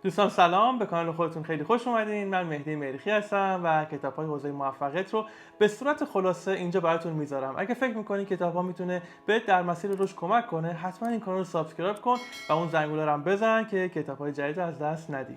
دوستان سلام، به کانال خودتون خیلی خوش اومدین. من مهدی مریخی هستم و کتاب‌های حوزه موفقیت رو به صورت خلاصه اینجا براتون میذارم. اگه فکر می‌کنین کتاب‌ها میتونه بهت در مسیر رشد کمک کنه، حتما این کانال رو سابسکرایب کن و اون زنگوله رو هم بزن که کتاب‌های جدید از دست ندی.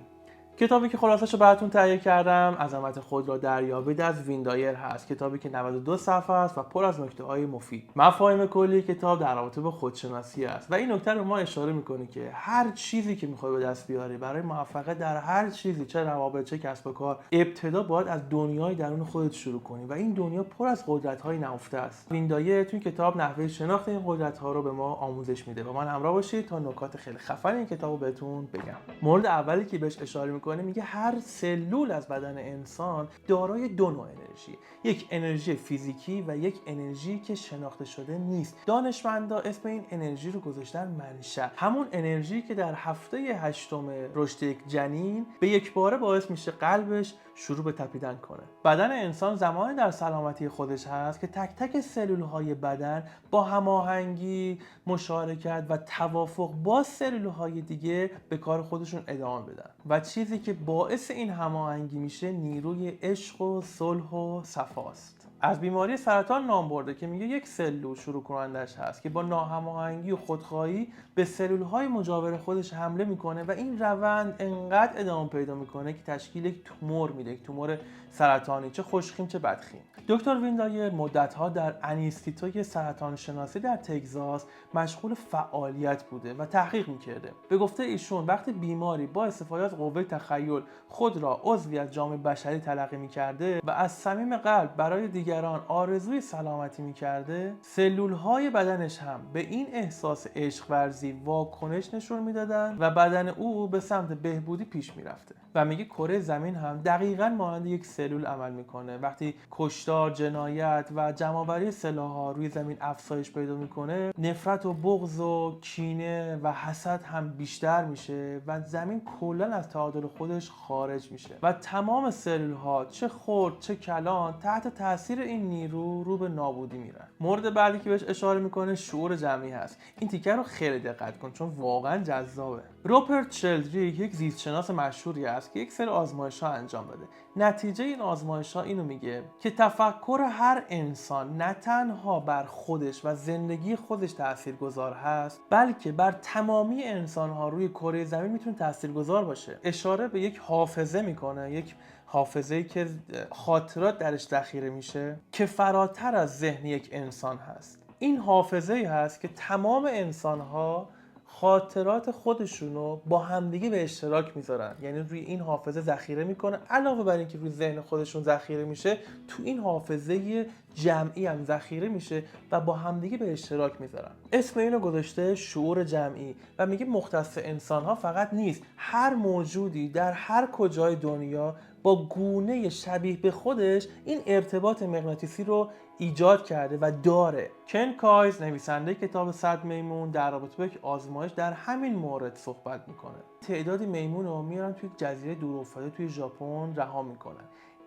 کتابی که خلاصش رو براتون تهیه کردم، عظمت خود را دریابید از ویندایر هست. کتابی که 92 صفحه است و پر از نکته‌های مفید. مفاهیم کلی کتاب در رابطه با خودشناسی است و این نکته رو ما اشاره می‌کنه که هر چیزی که می‌خوای به دست بیاری برای موفقیت در هر چیزی، چه روابط چه کسب و کار، ابتدا باید از دنیای درون خودت شروع کنی و این دنیا پر از قدرت‌های نهفته است. ویندایر تو این کتاب نحوه شناخت این قدرت‌ها رو به ما آموزش میده. با من همراه باشید تا نکات خیلی خفن این کتابو بهتون بگم. مورد اولی که بهش اشاره میگه هر سلول از بدن انسان دارای دو نوع انرژی، یک انرژی فیزیکی و یک انرژی که شناخته شده نیست. دانشمندا اسم این انرژی رو گذاشتن منشأ، همون انرژی که در هفته هشتم رشد یک جنین به یک باره باعث میشه قلبش شروع به تپیدن کنه. بدن انسان زمانی در سلامتی خودش هست که تک تک سلول‌های بدن با هماهنگی، مشارکت و توافق با سلول‌های دیگه به کار خودشون ادامه بدن و چیزی که باعث این هماهنگی میشه نیروی عشق و صلح و صفاست. از بیماری سرطان نام برده که میگه یک سلول شروع کنندش هست که با ناهماهنگی و خودخواهی به سلول‌های مجاور خودش حمله میکنه و این روند انقدر ادامه پیدا میکنه که تشکیل یک تومور میده، یک تومور سرطانی، چه خوشخیم چه بدخیم. دکتر ویندایر مدت‌ها در انیستیتوی سرطان شناسی در تگزاس مشغول فعالیت بوده و تحقیق میکرده. به گفته ایشون وقتی بیماری با استفاده از قوه تخیل خود را عضوی از جامعه بشری تلقی میکرده و از صمیم قلب برای دیگران آرزوی سلامتی میکرده، سلولهای بدنش هم به این احساس عشق ورزی واکنش نشون میدادن و بدن او به سمت بهبودی پیش میرفته. و میگه کره زمین هم دقیقاً مانند یک سلول عمل میکنه. وقتی کشتار، جنایت و جمع‌آوری سلاح‌ها روی زمین افزایش پیدا میکنه، نفرت و بغض و کینه و حسد هم بیشتر میشه و زمین کلاً از تعادل خودش خارج میشه و تمام سلول‌ها چه خرد چه کلان تحت تاثیر این نیرو رو به نابودی میرن. مورد بعدی که بهش اشاره میکنه شعور جمعی هست. این تیکه رو خیلی دقت کن چون واقعاً جذابه. روپرت شلدریک یک زیستشناس مشهوری است که یک سری آزمایش‌ها انجام داده. نتیجه این آزمایش‌ها اینو میگه که تفکر هر انسان نه تنها بر خودش و زندگی خودش تاثیرگذار هست، بلکه بر تمامی انسان‌ها روی کره زمین میتونه تاثیرگذار باشه. اشاره به یک حافظه میکنه، یک حافظه‌ای که خاطرات درش ذخیره میشه که فراتر از ذهن یک انسان هست. این حافظه‌ای هست که تمام انسان‌ها خاطرات خودشونو با همدیگه به اشتراک میذارن، یعنی روی این حافظه ذخیره میکنه. علاوه بر اینکه روی ذهن خودشون ذخیره میشه، تو این حافظه جمعی هم ذخیره میشه و با همدیگه به اشتراک میذارن. اسم اینو گذاشته شعور جمعی و میگه مختص انسان‌ها فقط نیست، هر موجودی در هر کجای دنیا با گونه شبیه به خودش این ارتباط مغناطیسی رو ایجاد کرده و داره. کن کایز نویسنده کتاب 100 میمون در رابطه با یک آزمایش در همین مورد صحبت میکنه. تعدادی میمون رو میارن توی جزیره دورافتاده توی ژاپن رها میکنن.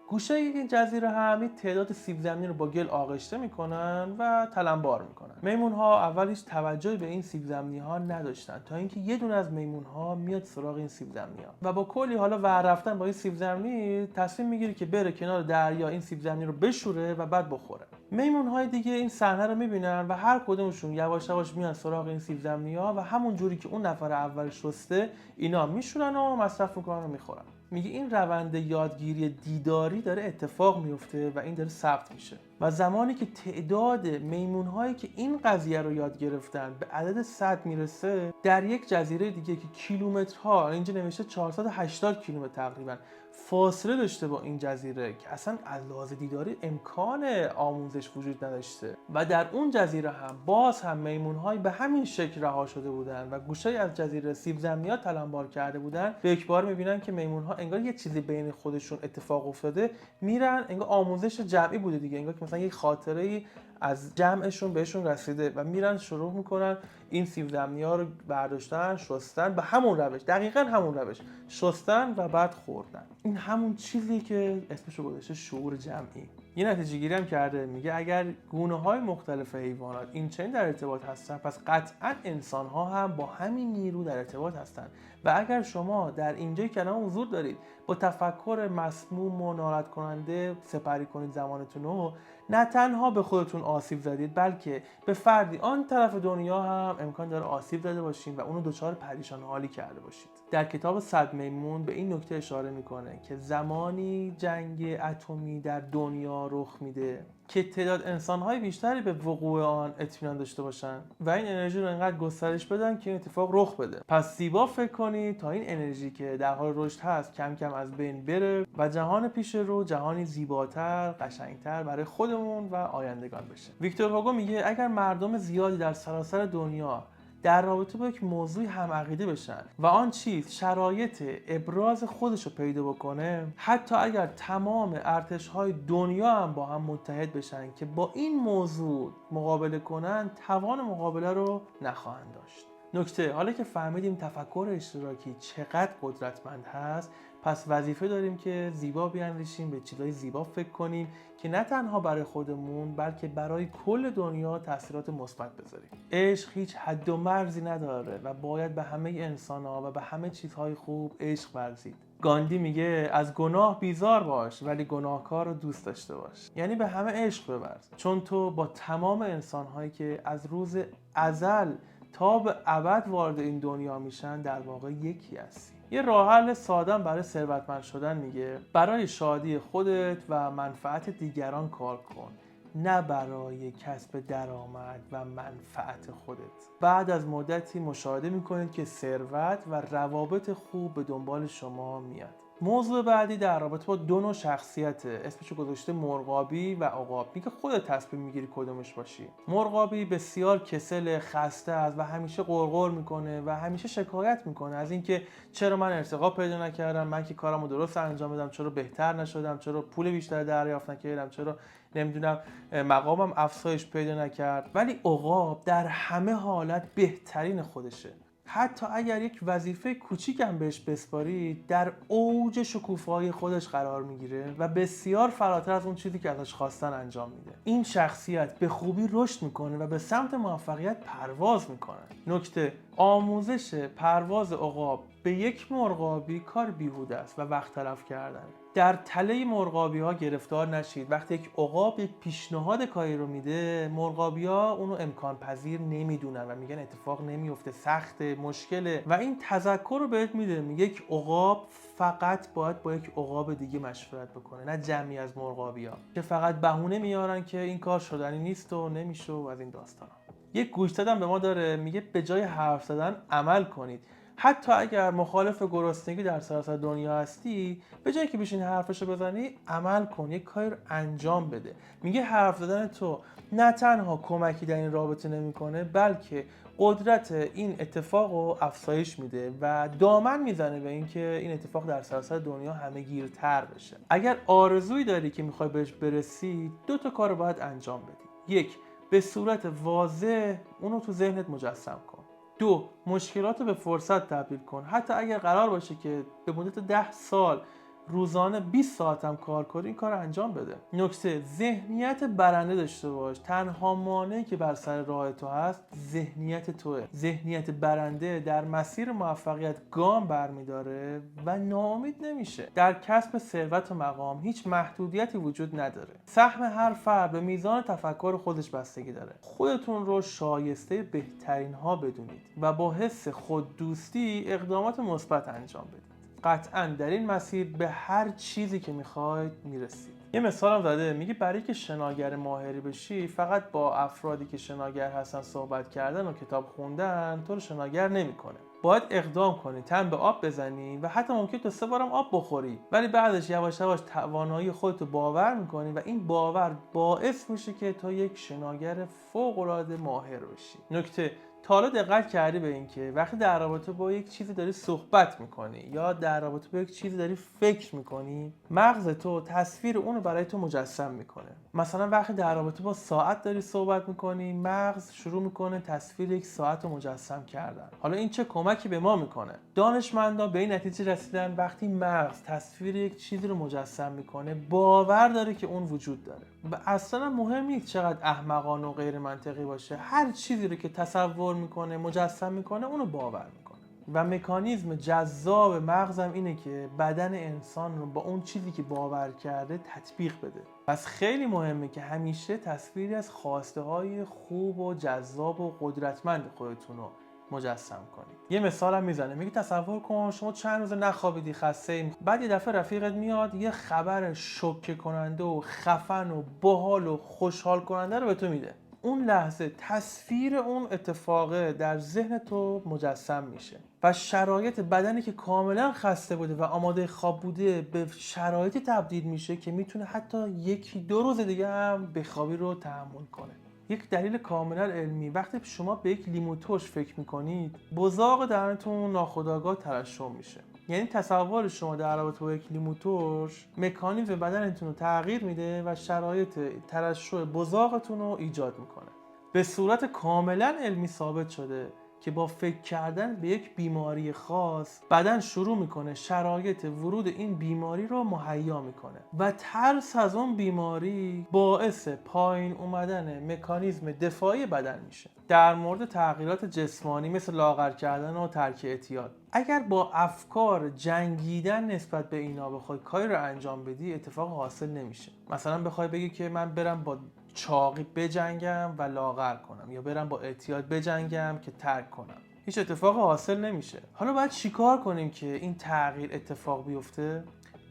گوشه این جزیره هم تعداد سیب زمینی رو با گل آغشته میکنن و تلمبار میکنن. میمون ها اول هیچ توجهی به این سیب زمینی ها نداشتن تا اینکه یه دونه از میمون ها میاد سراغ این سیب زمینی ها و با کلی حالا ور رفتن با این سیب زمینی تصمیم میگیره که بره کنار دریا این سیب زمینی رو بشوره و بعد بخوره. میمون های دیگه این صحنه رو میبینن و هر کدومشون یواش یواش میان سراغ این سیب زمینی ها و همون جوری که اون نفر اول شسته اینا میشورن و مصرف میکنن و میخورن. میگه این روند یادگیری دیداری داره اتفاق میفته و این داره ثبت میشه و زمانی که تعداد میمون‌هایی که این قضیه رو یاد گرفتن به عدد 100 میرسه، در یک جزیره دیگه که کیلومترها، اینجا نوشته 480 کیلومتر تقریبا فاصله داشته با این جزیره که اصلا از لحاظ دیداری امکان آموزش وجود نداشته و در اون جزیره هم باز هم میمون‌های به همین شکل رها شده بودن و گوشه از جزیره سیب زمینی‌ها تلمبار کرده بودن، به یک بار می‌بینن که میمون‌ها انگار یه چیزی بین خودشون اتفاق افتاده، میرن انگار آموزش جمعی بوده دیگه، انگار که مثلا یک خاطره‌ای از جمعشون بهشون رسیده و میرن شروع میکنن این سیب زمینی‌ها رو برداشتن، شستن، به همون روش، دقیقاً همون روش شستن و بعد خوردن. این همون چیزی که اسمشو گذاشته شعور جمعی. یه نتیجه گیری هم کرده، میگه اگر گونه‌های مختلف حیوانات این چنین در ارتباط هستن، پس قطعاً انسان‌ها هم با همین نیرو در ارتباط هستن و اگر شما در اینجای کلام حضور دارید با تفکر مسموم و ناراحت کننده سپری کنید زمانتون رو، نه تنها به خودتون آسیب زدید بلکه به فردی آن طرف دنیا هم امکان داره آسیب زده باشین و اونو دچار پریشان حالی کرده باشید. در کتاب 100 میمون به این نکته اشاره میکنه که زمانی جنگ اتمی در دنیا رخ میده که تعداد انسان‌های بیشتری به وقوع آن اطمینان داشته باشن و این انرژی رو انقدر گسترش بدن که این اتفاق رخ بده. پس زیبا فکر کنید تا این انرژی که در حال رشد هست کم کم از بین بره و جهان پیش رو جهانی زیباتر، قشنگتر برای خودمون و آیندگان بشه. ویکتور هوگو میگه اگر مردم زیادی در سراسر دنیا در رابطه با یک موضوع هم عقیده بشن و آن چیز شرایط ابراز خودش رو پیدا بکنه، حتی اگر تمام ارتش‌های دنیا هم با هم متحد بشن که با این موضوع مقابله کنن، توان مقابله رو نخواهند داشت. نکته، حالا که فهمیدیم تفکر اشتراکی چقدر قدرتمند هست، پس وظیفه داریم که زیبا بیاندیشیم، به چیزای زیبا فکر کنیم که نه تنها برای خودمون بلکه برای کل دنیا تاثیرات مثبت بذاریم. عشق هیچ حد و مرزی نداره و باید به همه انسان‌ها و به همه چیزهای خوب عشق ورزید. گاندی میگه از گناه بیزار باش ولی گناهکار رو دوست داشته باش. یعنی به همه عشق بورز، چون تو با تمام انسان‌هایی که از روز ازل تا به ابد وارد این دنیا میشن در واقع یکی هستی. یه راه حل ساده برای ثروتمند شدن میگه برای شادی خودت و منفعت دیگران کار کن، نه برای کسب درآمد و منفعت خودت. بعد از مدتی مشاهده میکنید که ثروت و روابط خوب به دنبال شما میاد. موضوع بعدی در رابطه با دو نوع شخصیته، اسمشو گذاشته مرغابی و عقاب. میگه خودت تصمیم میگیری کدومش باشی. مرغابی بسیار کسل، خسته است و همیشه غرغر میکنه و همیشه شکایت میکنه از اینکه چرا من ارتقا پیدا نکردم، من که کارمو درست انجام بدم چرا بهتر نشدم، چرا پول بیشتر دریافت نکردم، چرا نمیدونم مقامم افزایش پیدا نکرد. ولی عقاب در همه حالت بهترین خودشه. حتی اگر یک وظیفه کوچیک هم بهش بسپاری در اوج شکوفایی خودش قرار میگیره و بسیار فراتر از اون چیزی که ازش خواستن انجام میده. این شخصیت به خوبی رشد میکنه و به سمت موفقیت پرواز میکنه. نکته، آموزش پرواز عقاب به یک مرغابی کار بیهوده است و وقت تلف کردن. در تله مرغابی ها گرفتار نشید. وقتی یک عقاب یک پیشنهاد کاری رو میده، مرغابی ها اونو امکان پذیر نمیدونن و میگن اتفاق نمیفته، سخته، مشکله و این تذکر رو بهت میده، میگه یک عقاب فقط باید با یک عقاب دیگه مشورت بکنه، نه جمعی از مرغابی ها که فقط بهونه میارن که این کار شدنی نیست و نمیشه و از این داستانا. یک گوشزدم به ما داره میگه به جای حرف زدن عمل کنید. حتی اگر مخالف گرسنگی در سراسر دنیا هستی، به جایی که بشین حرفشو بزنی عمل کن، یک کاری رو انجام بده. میگه حرف زدن تو نه تنها کمکی در این رابطه نمیکنه بلکه قدرت این اتفاق رو افزایش میده و دامن میزنه به اینکه این اتفاق در سراسر دنیا همه گیرتر بشه. اگر آرزویی داری که میخوای بهش برسی، دو تا کار رو باید انجام بدی. یک، به صورت واضح اونو تو ذهنت مجسم کن. دو، مشکلات رو به فرصت تبدیل کن. حتی اگر قرار باشه که به مدت 10 سال روزانه 20 ساعت هم کار کنی، این کار انجام بده. نکته، ذهنیت برنده داشته باش. تنها مانعی که بر سر راه تو هست ذهنیت توئه. ذهنیت برنده در مسیر موفقیت گام برمیداره و ناامید نمیشه. در کسب ثروت و مقام هیچ محدودیتی وجود نداره. سهم هر فرد به میزان تفکر خودش بستگی داره. خودتون رو شایسته بهترین ها بدونید و با حس خوددوستی اقدامات مثبت انجام بدید. قطعاً در این مسیر به هر چیزی که میخواید میرسید. یه مثالم زده، میگه برای که شناگر ماهری بشی فقط با افرادی که شناگر هستن صحبت کردن و کتاب خوندن تو رو شناگر نمیکنه. باید اقدام کنی، تن به آب بزنی و حتی ممکن تا 3 بارم آب بخوری، ولی بعدش یواش یواش توانایی خودتو باور میکنی و این باور باعث میشه که تو یک شناگر فوق العاده ماهر بشی. نکته، تا حالا دقت کردی به این که وقتی در رابطه با یک چیزی داری صحبت میکنی یا در رابطه با یک چیزی داری فکر میکنی، مغز تو تصویر اونو برای تو مجسم میکنه. مثلا وقتی در رابطه با ساعت داری صحبت میکنی، مغز شروع میکنه تصویر یک ساعت رو مجسم کردن. حالا این چه کمکی به ما میکنه؟ دانشمندان به این نتیجه رسیدن وقتی مغز تصویر یک چیزی رو مجسم میکنه، باور داره که اون وجود داره و اصلا مهم نیست چقدر احمقانه و غیر منطقی باشه، هر چیزی رو که تصور میکنه، مجسم میکنه، اونو باور میکنه. و مکانیزم جذاب مغزم اینه که بدن انسان رو با اون چیزی که باور کرده تطبیق بده. پس خیلی مهمه که همیشه تصویری از خواسته های خوب و جذاب و قدرتمند خودتون رو مجسم کنید. یه مثالم میزنه، میگه تصور کن شما چند روز نخوابیدی، خسته ای، بعد یه دفعه رفیقت میاد یه خبر شوکه کننده و خفن و باحال و خوشحال کننده رو به تو میده. اون لحظه تصویر اون اتفاقه در ذهن تو مجسم میشه و شرایط بدنی که کاملا خسته بوده و آماده خواب بوده به شرایطی تبدیل میشه که میتونه حتی 1-2 روز دیگه هم بخوابی رو تحمل کنه. یک دلیل کاملا علمی، وقتی شما به یک لیمو ترش فکر میکنید بزاق دهنتون ناخودآگاه ترشح میشه. یعنی تصور شما در رابطه با یک لیمو ترش مکانیزم بدنتون رو تغییر میده و شرایط ترشح بزاقتون رو ایجاد میکنه. به صورت کاملا علمی ثابت شده که با فکر کردن به یک بیماری خاص بدن شروع میکنه شرایط ورود این بیماری رو مهیا میکنه و ترس از اون بیماری باعث پایین اومدن مکانیزم دفاعی بدن میشه. در مورد تغییرات جسمانی مثل لاغر کردن و ترک اعتیاد، اگر با افکار جنگیدن نسبت به اینا بخوای کاری رو انجام بدی اتفاق حاصل نمیشه. مثلا بخوای بگی که من برم با چاقی بجنگم و لاغر کنم یا برم با اعتیاد بجنگم که ترک کنم، هیچ اتفاق حاصل نمیشه. حالا باید چیکار کنیم که این تغییر اتفاق بیفته؟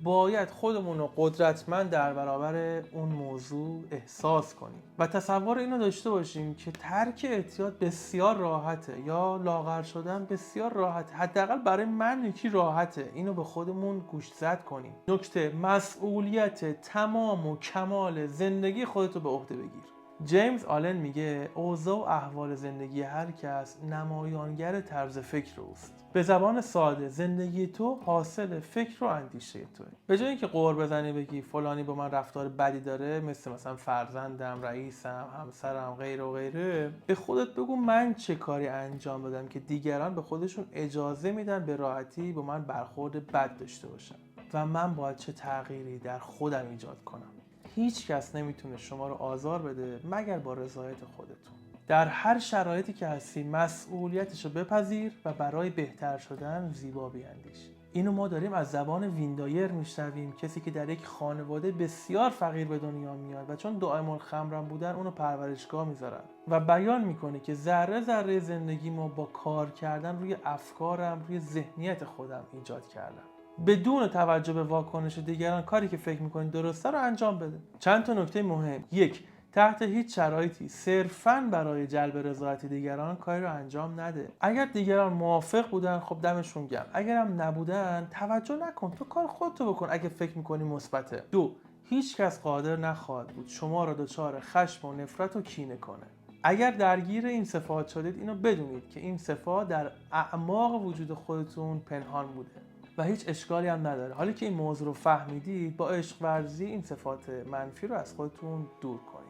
باید خودمون رو قدرتمند در برابر اون موضوع احساس کنیم و تصور اینو داشته باشیم که ترک اعتیاد بسیار راحته یا لاغر شدن بسیار راحته، حداقل برای من یکی راحته. اینو به خودمون گوشزد کنیم. نکته، مسئولیت تمام و کمال زندگی خودتو به عهده بگیر. جیمز آلن میگه اوضاع و احوال زندگی هر کس نمایانگر طرز فکر اوست. به زبان ساده زندگی تو حاصل فکر و اندیشه توئه. به جای اینکه قور بزنی بگی فلانی با من رفتار بدی داره، مثلا فرزندم، رئیسم، همسرم، غیره و غیره، به خودت بگو من چه کاری انجام دادم که دیگران به خودشون اجازه میدن به راحتی با من برخورد بد داشته باشن و من باید چه تغییری در خودم ایجاد کنم. هیچ کس نمیتونه شما رو آزار بده مگر با رضایت خودتون. در هر شرایطی که هستی مسئولیتش رو بپذیر و برای بهتر شدن زیبا بیاندیش. اینو ما داریم از زبان ویندایر میشنویم، کسی که در یک خانواده بسیار فقیر به دنیا میاد و چون دائم الخمرم بودن اونو پرورشگاه میذارن و بیان میکنه که ذره ذره زندگی ما با کار کردن روی افکارم، روی ذهنیت خودم ایجاد کردم. بدون توجه به واکنش دیگران کاری که فکر میکنید درسته رو انجام بده. چند تا نکته مهم. 1. تحت هیچ شرایطی صرفاً برای جلب رضایت دیگران کاری رو انجام نده. اگر دیگران موافق بودن خب دمشون گرم، اگرم نبودن توجه نکن، تو کار خودتو بکن اگه فکر میکنی مثبته. 2. هیچ کس قادر نخواهد بود شما را دچار خشم و نفرت و کینه کنه. اگر درگیر این صفات شدید اینو بدونید که این صفات در اعماق وجود خودتون پنهان بوده و هیچ اشکالی هم نداره. حالا که این موضوع رو فهمیدید با عشق ورزی این صفات منفی رو از خودتون دور کنید.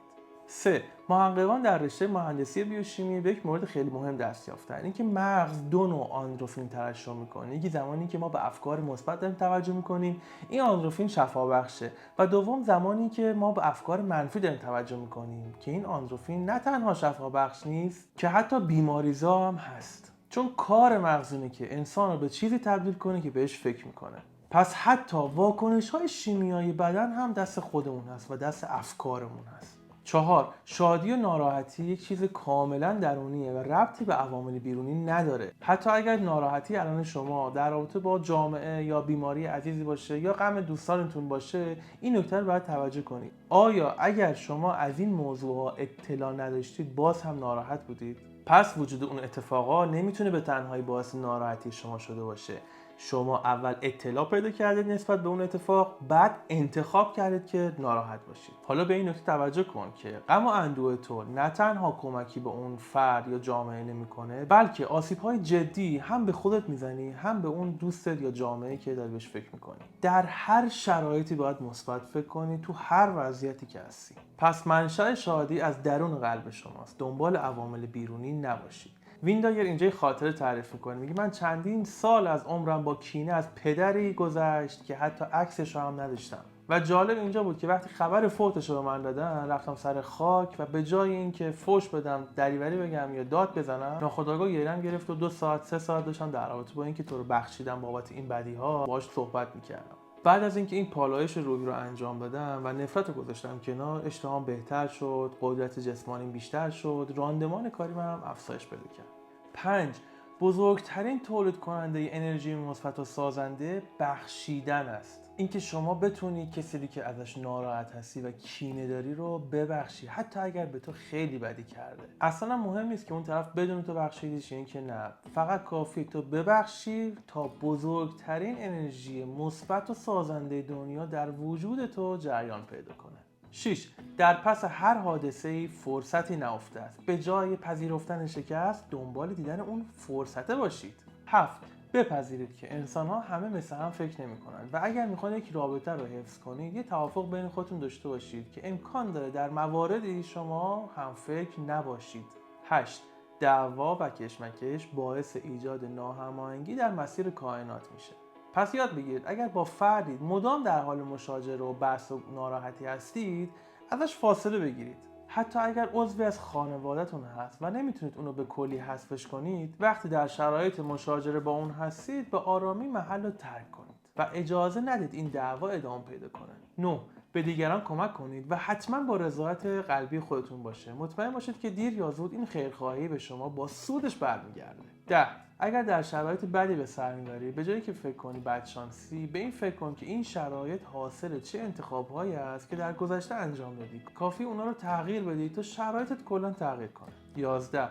3. محققان در رشته مهندسی بیوشیمی به یک مورد خیلی مهم دست یافتن، اینکه مغز 2 نوع آندروفین ترشح میکنه. یکی زمانی که ما به افکار مثبت داریم توجه میکنیم، این آندروفین شفابخشه، و دوم زمانی که ما به افکار منفی داریم توجه میکنیم که این آندروفین نه تنها شفابخش نیست که حتی بیماریزا هم هست، چون کار مغز اینه که انسان رو به چیزی تبدیل کنه که بهش فکر میکنه. پس حتی واکنش‌های شیمیایی بدن هم دست خودمون هست و دست افکارمون هست. 4. شادی و ناراحتی یک چیز کاملا درونیه و ربطی به عوامل بیرونی نداره. حتی اگر ناراحتی الان شما در رابطه با جامعه یا بیماری عزیزی باشه یا غم دوستانتون باشه، این نکته رو باید توجه کنید. آیا اگر شما از این موضوع اطلاع نداشتید باز هم ناراحت بودید؟ پس وجود اون اتفاقا نمیتونه به تنهایی باعث ناراحتی شما شده باشه. شما اول اطلاع پیدا کردید نسبت به اون اتفاق، بعد انتخاب کردید که ناراحت باشید. حالا به این نکته توجه کن که غم و اندوه تو نه تنها کمکی به اون فرد یا جامعه نمیکنه، بلکه آسیب‌های جدی هم به خودت میزنی هم به اون دوستت یا جامعه‌ای که داری بهش فکر میکنی. در هر شرایطی باید مثبت فکر کنی، تو هر وضعیتی که هستی. پس منشأ شادی از درون قلب شماست، دنبال عوامل بیرونی نباشید. ویندایر اینجا خاطره تعریف میکنه، میگه من چندین سال از عمرم با کینه از پدری گذشت که حتی عکسش رو هم نداشتم. و جالب اینجا بود که وقتی خبر فوتش رو به من دادن، رفتم سر خاک و به جای اینکه فوش بدم، دریوری بگم یا داد بزنم، ناخودآگاه گریه‌ام گرفت و 2 ساعت 3 ساعت داشتم در رابطه با اینکه تو رو بخشیدم بابت این بدیها باهاش صحبت می‌کردم. بعد از اینکه این پالایش روحی رو انجام دادم و نفرت رو گذاشتم کنار، اشتهام بهتر شد، قدرت جسمانی بیشتر شد، راندمان کاریم هم افزایش پیدا کرد. 5. بزرگترین تولید کننده انرژی مثبت و سازنده بخشیدن است. اینکه شما بتونی کسی که ازش ناراحت هستی و کینه داری رو ببخشی، حتی اگر به تو خیلی بدی کرده. اصلا مهم نیست که اون طرف بدون تو بخشیدیش، این که نه، فقط کافی تو ببخشی تا بزرگترین انرژی مثبت و سازنده دنیا در وجود تو جریان پیدا کنه. 6. در پس هر حادثه‌ای فرصتی نهفته است. به جای پذیرفتن شکست دنبال دیدن اون فرصته باشید. 7. بپذیرید که انسان‌ها همه مثل هم فکر نمی‌کنند و اگر می‌خواید یک رابطه رو حفظ کنید، یه توافق بین خودتون داشته باشید که امکان داره در مواردی شما هم فکر نباشید. 8. دعوا و کشمکش باعث ایجاد ناهماهنگی در مسیر کائنات میشه. پس یاد بگیرید اگر با فردی مدام در حال مشاجره و بحث و ناراحتی هستید، ازش فاصله بگیرید. حتی اگر عضوی از خانواده‌تون هست و نمیتونید اونو به کلی حذفش کنید، وقتی در شرایط مشاجره با اون هستید، به آرامی محل رو ترک کنید و اجازه ندید این دعوا ادامه پیدا کنه. 9. به دیگران کمک کنید و حتما با رضایت قلبی خودتون باشه. مطمئن باشید که دیر یا زود این خیرخواهی به شما با سودش برمیگرده. 10. اگر در شرایط بدی به سر میبری، به جایی که فکر کنی بدشانسی، به این فکر کن که این شرایط حاصل چه انتخاب‌هایی است که در گذشته انجام دادی. کافی اونا رو تغییر بدی تا شرایطت کلاً تغییر کنه. 11.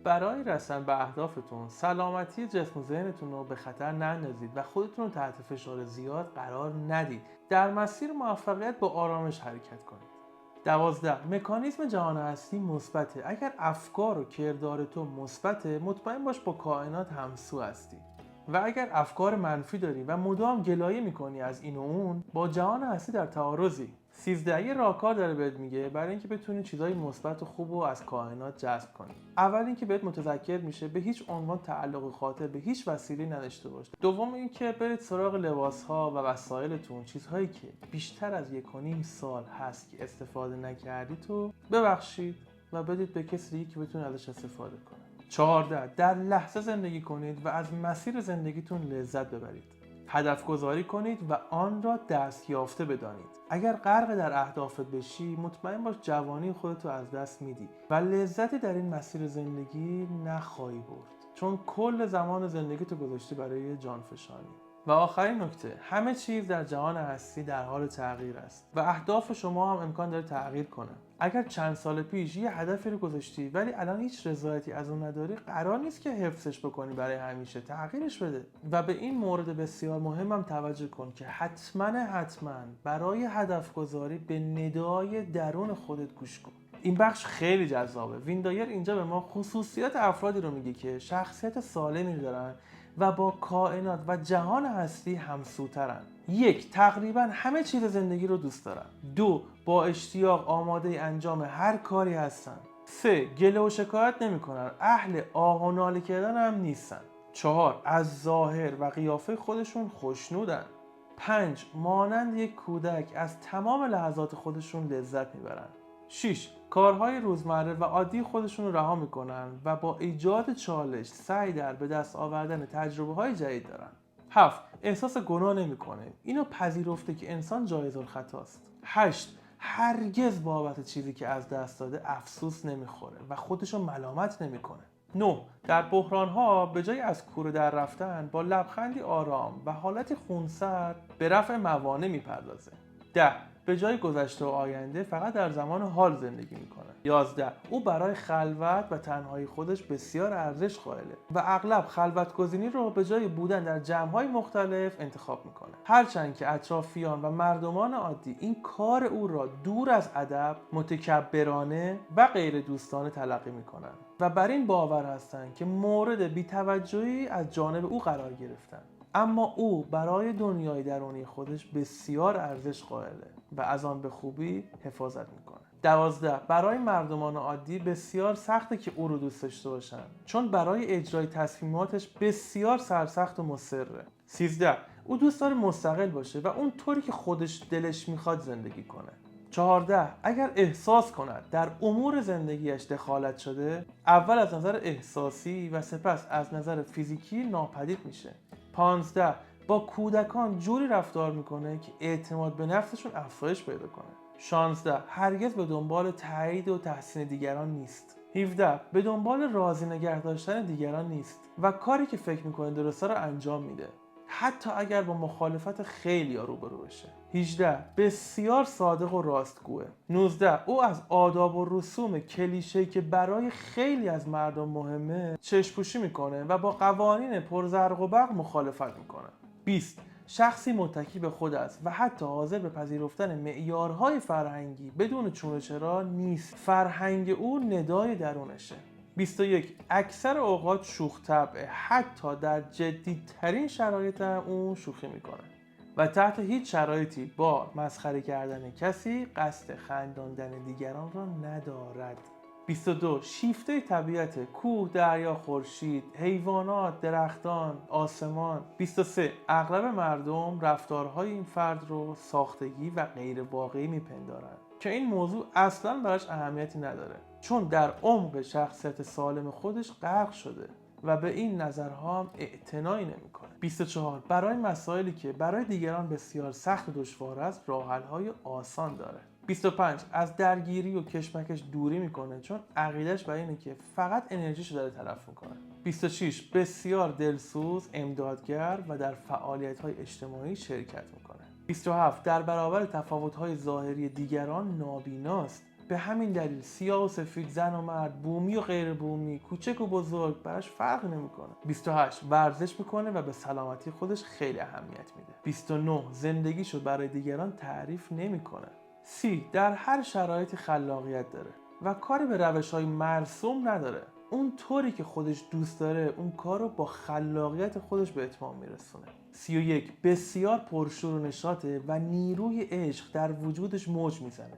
برای رسیدن به اهدافتون، سلامتی جسم و ذهنتون رو به خطر نندازید و خودتون رو تحت فشار زیاد قرار ندید. در مسیر موفقیت با آرامش حرکت کنید. 12. مکانیزم جهان هستی مثبته. اگر افکار و کردار تو مثبته، مطمئن باش با کائنات همسو هستی. و اگر افکار منفی داری و مدام گلایه میکنی از این و اون، با جهان هستی در تعارضی. 13. یه راهکار داره بهت میگه برای اینکه بتونی چیزای مثبت و خوب رو از کائنات جذب کنی. اول اینکه بهت متذکر میشه به هیچ عنوان تعلق خاطر به هیچ وسیله نداشته باش. دوم اینکه برید سراغ لباس‌ها و وسایلتون، چیزهایی که بیشتر از 1.5 سال هست که استفاده نکردید تو ببخشید و بدید به کسی دیگه که بتونه ازش استفاده کنه. 14. در لحظه زندگی کنید و از مسیر زندگیتون لذت ببرید. هدف گذاری کنید و آن را دست یافته بدانید. اگر غرق در اهدافت بشی، مطمئن باش جوانی خودتو از دست میدی و لذتی در این مسیر زندگی نخواهی برد، چون کل زمان زندگیتو گذاشتی برای جانفشانی. و آخرین نکته، همه چیز در جهان هستی در حال تغییر است و اهداف شما هم امکان داره تغییر کنه. اگر چند سال پیش یه هدفی رو گذاشتی ولی الان هیچ رضایتی از اون نداری، قرار نیست که حفظش بکنی برای همیشه، تغییرش بده. و به این مورد بسیار مهمم توجه کن که حتما برای هدف گذاری به ندای درون خودت گوش کن. این بخش خیلی جذابه. ویندایر اینجا به ما خصوصیات افرادی رو میگه که شخصیت سالمی دارن و با کائنات و جهان هستی همسوترن. 1. تقریبا همه چیز زندگی رو دوست دارن. 2. با اشتیاق آماده انجام هر کاری هستن. 3. گله و شکایت نمی کنن. اهل آه و ناله کردن هم نیستن. 4. از ظاهر و قیافه خودشون خوشنودن. 5. مانند یک کودک از تمام لحظات خودشون لذت میبرن. 6. کارهای روزمره و عادی خودشون رو رها میکنن و با ایجاد چالش سعی در به دست آوردن تجربه‌های جدید دارن. 7. احساس گناه نمیکنه. اینو پذیرفته که انسان جایز الخطاست. 8. هرگز بابت چیزی که از دست داده افسوس نمیخوره و خودشو ملامت نمیکنه. 9. در بحران‌ها به جای از کوره در رفتن، با لبخندی آرام و حالتی خونسرد به رفع موانع میپردازه. 10. به جای گذشته و آینده فقط در زمان حال زندگی میکنه. 11. او برای خلوت و تنهایی خودش بسیار ارزش قائله و اغلب خلوت گزینی رو به جای بودن در جمع‌های مختلف انتخاب میکنه. هرچند که اطرافیان و مردمان عادی این کار او را دور از ادب، متکبرانه و غیر دوستانه تلقی میکنن و بر این باور هستند که مورد بی‌توجهی از جانب او قرار گرفتن. اما او برای دنیای درونی خودش بسیار ارزش قائله و از آن به خوبی حفاظت میکنه. 12. برای مردمان عادی بسیار سخته که او رو دوست داشته باشن، چون برای اجرای تصمیماتش بسیار سرسخت و مصره. 13. او دوست داره مستقل باشه و اون طوری که خودش دلش میخواد زندگی کنه. 14. اگر احساس کند در امور زندگیش دخالت شده، اول از نظر احساسی و سپس از نظر فیزیکی ناپدید میشه. 15. با کودکان جوری رفتار میکنه که اعتماد به نفسشون افزایش پیدا کنه. 16. هرگز به دنبال تایید و تحسین دیگران نیست. 17. به دنبال راضی نگه داشتن دیگران نیست و کاری که فکر میکنه درسته رو انجام میده، حتی اگر با مخالفت خیلی روبرو بشه. 18. بسیار صادق و راستگوه. 19. او از آداب و رسوم کلیشه‌ای که برای خیلی از مردم مهمه چشم‌پوشی میکنه و با قوانین پرزرق و برق مخالفت میکنه. 20. شخصی متکی به خود است و حتی حاضر به پذیرفتن معیارهای فرهنگی بدون چون و چرا نیست. فرهنگ او ندای درونشه. 21. اکثر اوقات شوخ طبعه، حتی در جدی‌ترین شرایط هم اون شوخی میکنه و تحت هیچ شرایطی با مسخره کردن کسی قصد خنداندن دیگران را ندارد. 22. شیفته طبیعت، کوه، دریا، خورشید، حیوانات، درختان، آسمان. 23. اغلب مردم رفتارهای این فرد رو ساختگی و غیر واقعی میپندارند که این موضوع اصلا براش اهمیتی نداره، چون در عمق شخصیت سالم خودش غرق شده و به این نظرها هم اعتنایی نمیکنه. 24. برای مسائلی که برای دیگران بسیار سخت و دشوار است راه حل‌های آسان داره. 25. از درگیری و کشمکش دوری میکنه چون عقیدش بر اینه که فقط انرژیشو داره تلف میکنه. 26. بسیار دلسوز، امدادگر و در فعالیت‌های اجتماعی شرکت میکنه. 27. در برابر تفاوت‌های ظاهری دیگران نابیناست. به همین دلیل سیاه و سفید، زن و مرد، بومی و غیر بومی، کوچک و بزرگ براش فرق نمیکنه. 28. ورزش میکنه و به سلامتی خودش خیلی اهمیت میده. 29. زندگیشو برای دیگران تعریف نمیکنه. 30. در هر شرایطی خلاقیت داره و کاری به روش‌های مرسوم نداره. اون طوری که خودش دوست داره اون کار رو با خلاقیت خودش به اتمام میرسونه. 31. بسیار پرشور و نشاطه و نیروی عشق در وجودش موج میزنه.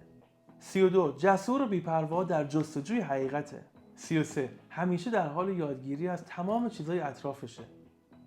32. جسور و بی‌پروا در جستجوی حقیقته. 33. همیشه در حال یادگیری از تمام چیزهای اطرافشه.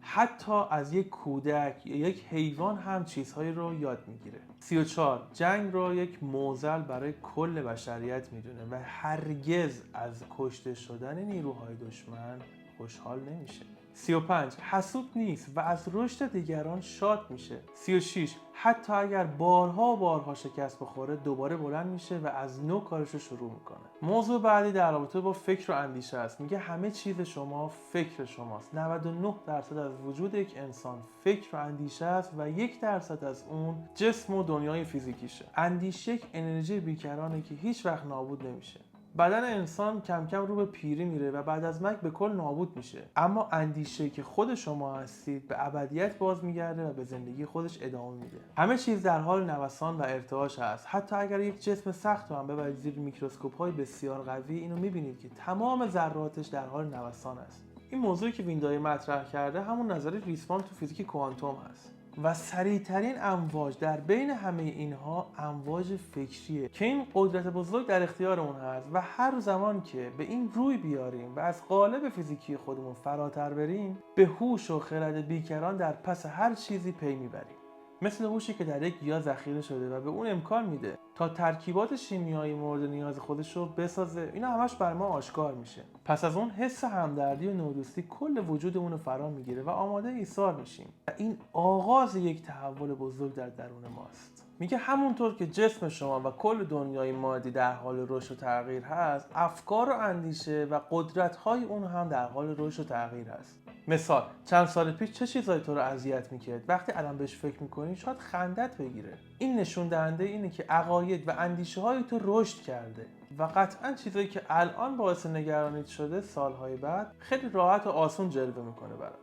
حتی از یک کودک یا یک حیوان هم چیزهایی رو یاد میگیره. 34. جنگ رو یک معضل برای کل بشریت میدونه و هرگز از کشته شدن نیروهای دشمن خوشحال نمیشه. 35. حسود نیست و از رشد دیگران شاد میشه. 36. حتی اگر بارها و بارها شکست بخوره دوباره بلند میشه و از نو کارش رو شروع میکنه. موضوع بعدی در رابطه با فکر و اندیشه است. میگه همه چیز شما فکر شماست. 99% از وجود یک انسان فکر و اندیشه است و 1% از اون جسم و دنیای فیزیکیشه. اندیشه یک انرژی بیکرانه که هیچ وقت نابود نمیشه. بدن انسان کم کم رو به پیری میره و بعد از مرگ به کل نابود میشه، اما اندیشه‌ای که خود شما هستید به ابدیت باز میگرده و به زندگی خودش ادامه میده. همه چیز در حال نوسان و ارتعاش هست. حتی اگر یک جسم سخت رو هم ببرید زیر میکروسکوپ‌های بسیار قوی، اینو میبینید که تمام ذراتش در حال نوسان است. این موضوعی که ویندای مطرح کرده همون نظریه ریسمان تو فیزیک کوانتوم هست و سریع‌ترین امواج در بین همه اینها امواج فکریه که این قدرت بزرگ در اختیار اون هست و هر زمان که به این روی بیاریم و از قالب فیزیکی خودمون فراتر بریم به هوش و خرد بیکران در پس هر چیزی پی میبریم. مثل هوشی که در یک گیاه ذخیره شده و به اون امکان میده تا ترکیبات شیمیایی مورد نیاز خودش رو بسازه. اینا همش بر ما آشکار میشه. پس از اون حس همدردی و نودوستی کل وجودمون رو فرا میگیره و آماده ایثار میشیم. و این آغاز یک تحول بزرگ در درون ماست. میگه همونطور که جسم شما و کل دنیای مادی در حال رشد و تغییر هست، افکار و اندیشه و قدرت‌های اون هم در حال رشد و تغییر هست. مثال، چند سال پیش چه چیزایی تو رو اذیت میکرد؟ وقتی الان بهش فکر میکنی شاید خندت بگیره. این نشون دهنده اینه که عقاید و اندیشه های تو رشد کرده و قطعا چیزایی که الان باعث نگرانیت شده سالهای بعد خیلی راحت و آسون جلوه میکنه برات.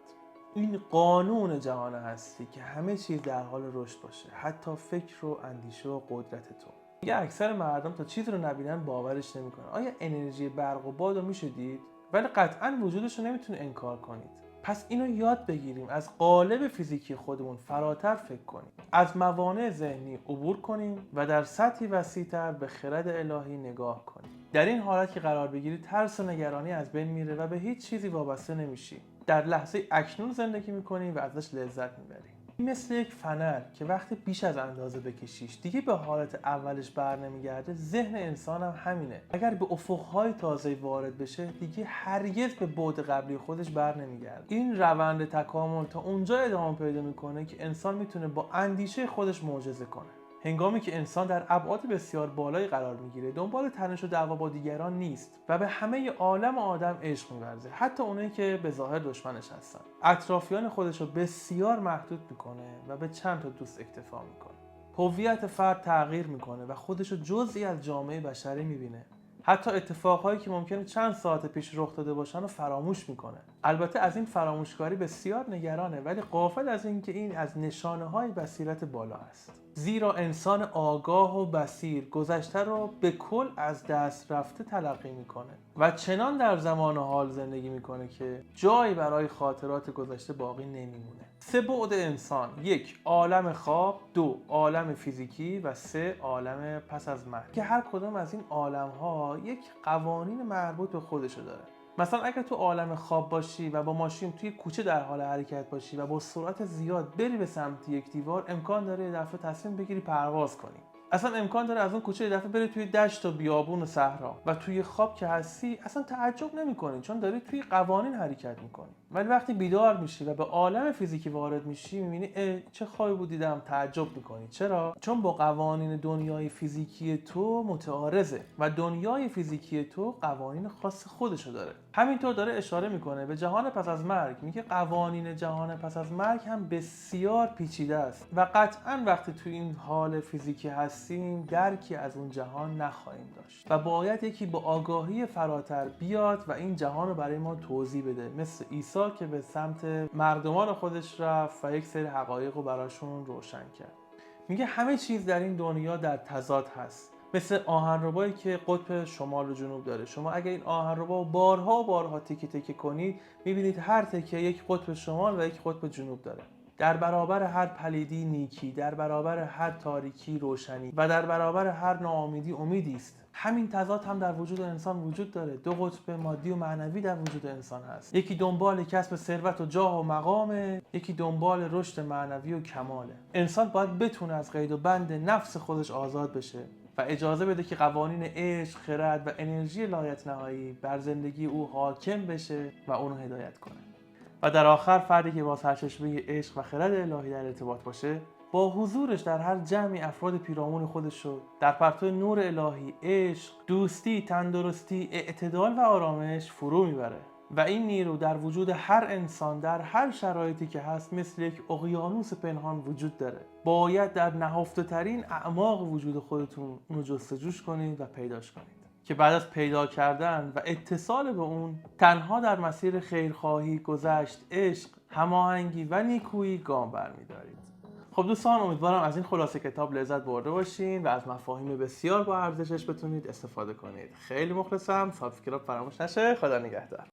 این قانون جهان هستی که همه چیز در حال رشد باشه، حتی فکر و اندیشه و قدرت تو. دیگه اکثر مردم تا چیزی رو نبینن باورش نمیکنن. آیا انرژی برق و باد رو میشه دید؟ ولی قطعا وجودش رو نمیتونه انکار کنید. پس اینو یاد بگیریم، از قالب فیزیکی خودمون فراتر فکر کنیم، از موانع ذهنی عبور کنیم و در سطحی وسیع‌تر به خرد الهی نگاه کنیم. در این حالت که قرار بگیری ترس و نگرانی از بین میره و به هیچ چیزی وابسته نمیشی. در لحظه اکنون زندگی میکنی و ازش لذت میبری. این مثل یک فنر که وقتی بیش از اندازه بکشیش دیگه به حالت اولش بر نمیگرده. ذهن انسان هم همینه، اگر به افقهای تازه وارد بشه دیگه هرگز به بعد قبلی خودش بر نمیگرده. این روند تکامل تا اونجا ادامه پیدا میکنه که انسان میتونه با اندیشه خودش معجزه کنه. هنگامی که انسان در ابعاد بسیار بالایی قرار میگیره، دنبال تنش و دعوا با دیگران نیست و به همه عالم آدم عشق می‌ورزه، حتی اونایی که به ظاهر دشمنش هستن. اطرافیان خودش رو بسیار محدود میکنه و به چند تا دوست اکتفا میکنه. هویت فرد تغییر میکنه و خودش رو جزئی از جامعه بشری میبینه. حتی اتفاقهایی که ممکنه چند ساعت پیش رخ داده باشن رو فراموش میکنه. البته از این فراموشکاری بسیار نگرانه، ولی غافل از این که این از نشانه‌های بصیرت بالا است. زیرا انسان آگاه و بصیر گذشته رو به کل از دست رفته تلقی میکنه و چنان در زمان حال زندگی میکنه که جایی برای خاطرات گذشته باقی نمیمونه. 3 بعد انسان: 1 عالم خواب، 2 عالم فیزیکی و 3 عالم پس از مرگ، که هر کدام از این عالم‌ها یک قوانین مربوط به خودشو داره. مثلا اگر تو عالم خواب باشی و با ماشین توی کوچه در حال حرکت باشی و با سرعت زیاد بری به سمت یک دیوار، امکان داره یه دفعه تصمیم بگیری پرواز کنی. اصلا امکان داره از اون کوچه یه دفعه بری توی دشت و بیابون و صحرا، و توی خواب که هستی اصلا تعجب نمی‌کنی چون داری توی قوانین حرکت می‌کنی. ولی وقتی بیدار میشی و به عالم فیزیکی وارد میشی، می‌بینی چه خوابی بود دیدم، تعجب می‌کنی. چرا؟ چون با قوانین دنیای فیزیکی تو متعارضه و دنیای فیزیکی تو قوانین خاص خودشو داره. همینطور داره اشاره میکنه به جهان پس از مرگ. میگه قوانین جهان پس از مرگ هم بسیار پیچیده است و قطعاً وقتی تو این حال فیزیکی هستیم درکی از اون جهان نخواهیم داشت و باید یکی با آگاهی فراتر بیاد و این جهان رو برای ما توضیح بده، مثل عیسی که به سمت مردمان خودش رفت و یک سری حقایق رو براشون روشن کرد. میگه همه چیز در این دنیا در تضاد هست، مثل آهنربایی که قطب شمال و جنوب داره. شما اگه این آهنربا بارها و بارها تیکه تیکه کنید، میبینید هر تیکه یک قطب شمال و یک قطب جنوب داره. در برابر هر پلیدی نیکی، در برابر هر تاریکی روشنی و در برابر هر ناامیدی امیدی است. همین تضاد هم در وجود انسان وجود داره. 2 قطب مادی و معنوی در وجود انسان هست. یکی دنبال کسب ثروت و جاه و مقامه، یکی دنبال رشد معنوی و کماله. انسان باید بتونه از قید و بند نفس خودش آزاد بشه و اجازه بده که قوانین عشق، خرد و انرژی لایت‌نهایی بر زندگی او حاکم بشه و اونو هدایت کنه. و در آخر فردی که با سرچشمه عشق و خرد الهی در ارتباط باشه، با حضورش در هر جمعی افراد پیرامون خودش رو در پرتو نور الهی، عشق، دوستی، تندرستی، اعتدال و آرامش فرو میبره و این نیرو در وجود هر انسان در هر شرایطی که هست مثل یک اقیانوس پنهان وجود داره. باید در نهفته ترین اعماق وجود خودتون اونو جستجوش کنید و پیداش کنید که بعد از پیدا کردن و اتصال به اون تنها در مسیر خیرخواهی، گذشت، عشق، هماهنگی و نیکویی گام برمی‌دارید. خب دوستان، امیدوارم از این خلاصه کتاب لذت برده باشین و از مفاهیم بسیار با ارزشش بتونید استفاده کنید. خیلی مخلصم. سابسکرایب فراموش نشه. خدا نگهدار.